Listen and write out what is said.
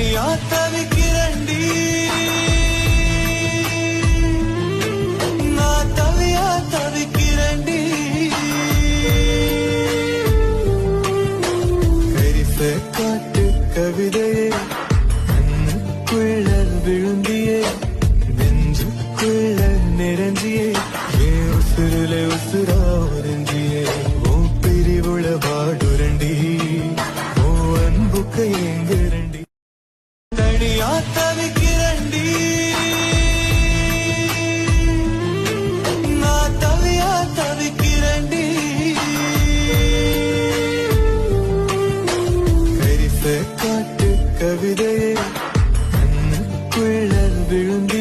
தனியா தவிக்கிறண்டி நான் தவியா தவிக்கிறண்டி கரிச காட்டு கவிதையே கண்ணுக்குள்ள விழுந்தியே நெஞ்சுக்குள்ள நிறைஞ்சியே ஏன் உசுருல உசுரா உறிஞ்சியே உன் பிரிவுள வாடுரண்டி உன் அன்புக்கு எங்குரண்டி தனியா தவிக்கிறண்டி நான் தவியா தவிக்கிறண்டி கரிச காட்டு கவிதையே கண்ணுக்குள்ள விழுந்தி